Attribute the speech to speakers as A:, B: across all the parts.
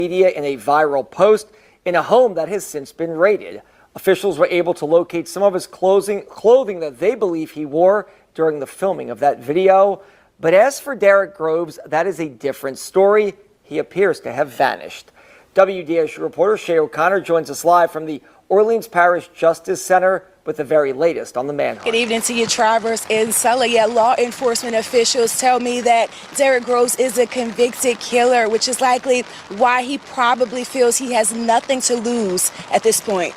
A: media in a viral post in a home that has since been raided. Officials were able to locate some of his clothing that they believe he wore during the filming of that video. But as for Derek Groves, that is a different story. He appears to have vanished. WDSU reporter Shay O'Connor joins us live from the Orleans Parish Justice Center with the very latest on the manhunt.
B: Good evening to you, Travers and Sully. Law enforcement officials tell me that Derek Groves is a convicted killer, which is likely why he probably feels he has nothing to lose at this point.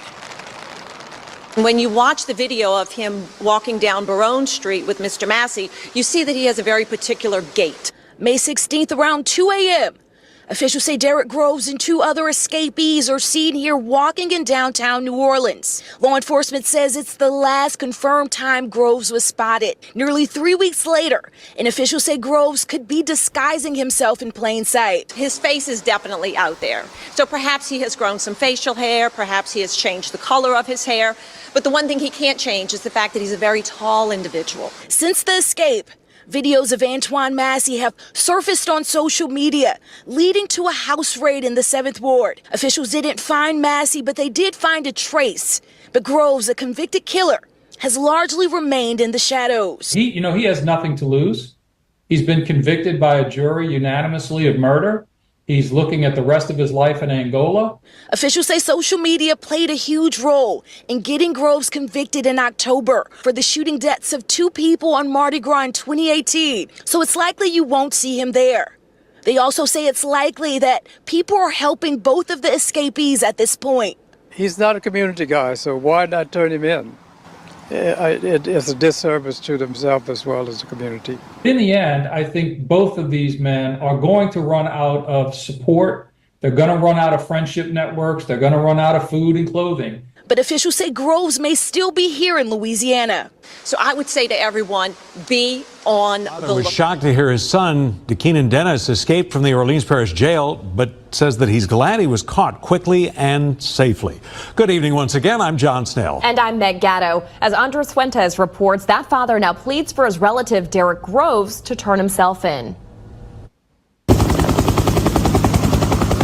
C: When you watch the video of him walking down Barone Street with Mr. Massey, you see that he has a very particular gait.
B: May 16th around 2 a.m. Officials say Derek Groves and 2 other escapees are seen here walking in downtown New Orleans. Law enforcement says it's the last confirmed time Groves was spotted. Nearly 3 weeks later, and officials say Groves could be disguising himself in plain sight.
C: His face is definitely out there. So perhaps he has grown some facial hair, perhaps he has changed the color of his hair. But the one thing he can't change is the fact that he's a very tall individual.
B: Since the escape, videos of Antoine Massey have surfaced on social media, leading to a house raid in the 7th Ward. Officials didn't find Massey, but they did find a trace. But Groves, a convicted killer, has largely remained in the shadows.
D: He has nothing to lose. He's been convicted by a jury unanimously of murder. He's looking at the rest of his life in Angola.
B: Officials say social media played a huge role in getting Groves convicted in October for the shooting deaths of 2 people on Mardi Gras in 2018. So it's likely you won't see him there. They also say it's likely that people are helping both of the escapees at this point.
E: He's not a community guy, so why not turn him in? It's a disservice to themselves as well as the community.
D: In the end, I think both of these men are going to run out of support. They're going to run out of friendship networks. They're going to run out of food and clothing.
B: But officials say Groves may still be here in Louisiana.
C: So I would say to everyone, be on the lookout.
F: I was shocked to hear his son, DeKeenan Dennis, escaped from the Orleans Parish Jail, but says that he's glad he was caught quickly and safely. Good evening once again. I'm John Snell.
G: And I'm Meg Gatto. As Andres Fuentes reports, that father now pleads for his relative Derek Groves to turn himself in.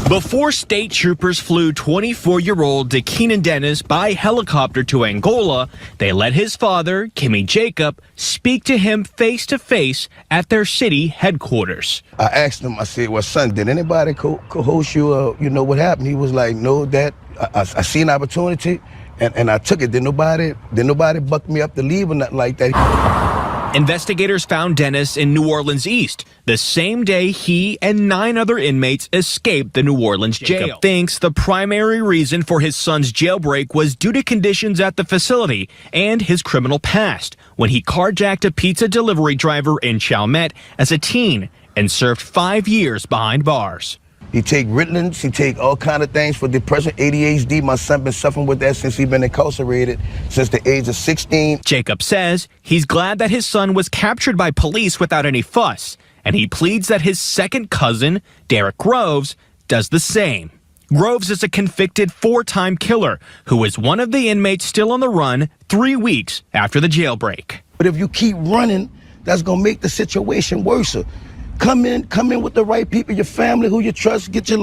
H: Before state troopers flew 24-year-old DeKeenan Dennis by helicopter to Angola, they let his father, Kimmy Jacob, speak to him face-to-face at their city headquarters.
I: I asked him, I said, well, son, did anybody coerce you, what happened? He was like, no, Dad, I see an opportunity, and I took it. Did nobody buck me up to leave or nothing like that.
H: Investigators found Dennis in New Orleans East, the same day he and 9 other inmates escaped the New Orleans jail. Jacob thinks the primary reason for his son's jailbreak was due to conditions at the facility and his criminal past, when he carjacked a pizza delivery driver in Chalmette as a teen and served 5 years behind bars.
I: He take Ritalins, he take all kind of things for depression, ADHD. My son been suffering with that since he's been incarcerated since the age of 16.
H: Jacob says he's glad that his son was captured by police without any fuss, and he pleads that his second cousin, Derek Groves, does the same. Groves is a convicted 4-time killer who is one of the inmates still on the run 3 weeks after the jailbreak.
I: But if you keep running, that's gonna make the situation worse. Come in with the right people, your family, who you trust, get your